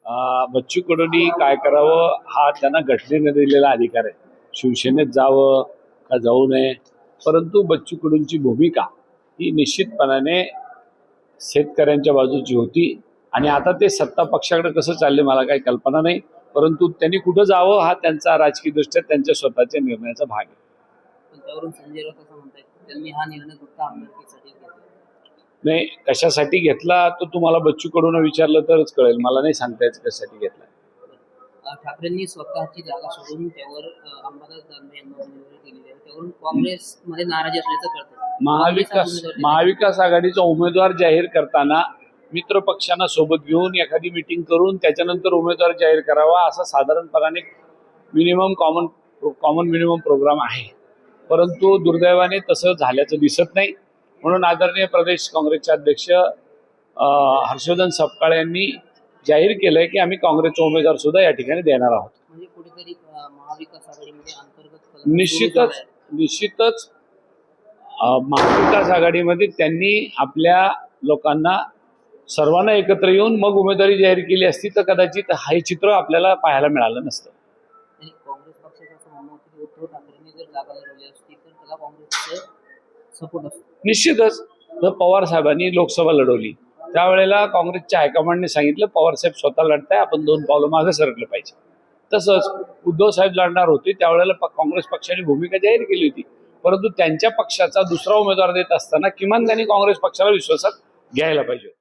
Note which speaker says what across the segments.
Speaker 1: बच्चू कडूंनी काय करावं हा त्यांना घटनेने दिलेला अधिकार आहे. शिवसेनेत जावं का जाऊ नये, परंतु बच्चू कडूंची भूमिका ही निश्चितपणाने शेतकऱ्यांच्या बाजूची होती आणि आता ते सत्ता पक्षाकडे कसं चालले मला काही कल्पना नाही, परंतु त्यांनी कुठं जावं हा त्यांचा राजकीयदृष्ट्या त्यांच्या स्वतःच्या निर्णयाचा भाग आहे.
Speaker 2: पण त्यावरून संजय राऊत असं म्हणतात त्यांनी हा निर्णय फक्त आमदारकीसाठी घेतला.
Speaker 1: नाही, कशासाठी घेतला तो तुम्हाला बच्चू कडूंना विचारलं तरच कळेल, मला नाही सांगता येत कशासाठी घेतला.
Speaker 2: ठाकरेंनी स्वतःची जागा सोडून त्यावर अंबादास दानवे यांना उमेदवारी दिली आहे. त्यावरून काँग्रेसमध्ये नाराजी असल्याचं कळतं.
Speaker 1: महाविकास आघाडीचा उमेदवार जाहीर करताना मित्र पक्षांना सोबत घेऊन एखादी मीटिंग करून त्याच्यानंतर उमेदवार जाहीर करावा असा साधारणपणाने कॉमन मिनिमम प्रोग्राम आहे, परंतु दुर्दैवाने तसं झाल्याचं दिसत नाही. म्हणून आदरणीय प्रदेश काँग्रेसचे अध्यक्ष हर्षवर्धन सपकाळ यांनी जाहीर केलंय की आम्ही काँग्रेसचा उमेदवार सुद्धा या ठिकाणी देणार आहोत.
Speaker 2: म्हणजे कुठेतरी महाविकास आघाडीमध्ये अंतर्गत
Speaker 1: निश्चितच महाविकास आघाडीमध्ये त्यांनी आपल्या लोकांना सर्वांना एकत्र येऊन मग उमेदवारी जाहीर केली असती तर कदाचित हे चित्र आपल्याला पाहायला मिळालं नसतं.
Speaker 2: आणि काँग्रेस पक्षाचं असं म्हणणं होतं की उद्धव ठाकरेंनी जर जागा लढवली असती तर त्याला काँग्रेसचं सपोर्ट असतो.
Speaker 1: निश्चितच जर पवार साहेबांनी लोकसभा लढवली त्यावेळेला काँग्रेसच्या हायकमांडने सांगितलं पवार साहेब स्वतः लढताय, आपण 2 पावलं मागे सरकलं पाहिजे. तसंच उद्धव साहेब लढणार होते त्यावेळेला काँग्रेस पक्षाने भूमिका जाहीर केली होती, परंतु त्यांच्या पक्षाचा दुसरा उमेदवार देत असताना किमान त्यांनी काँग्रेस पक्षाला विश्वासात घ्यायला पाहिजे.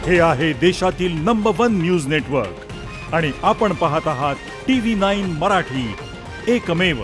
Speaker 3: हे आहे देशातील नंबर 1 न्यूज नेटवर्क आणि आपण पाहत आहात TV9 मराठी, एकमेव.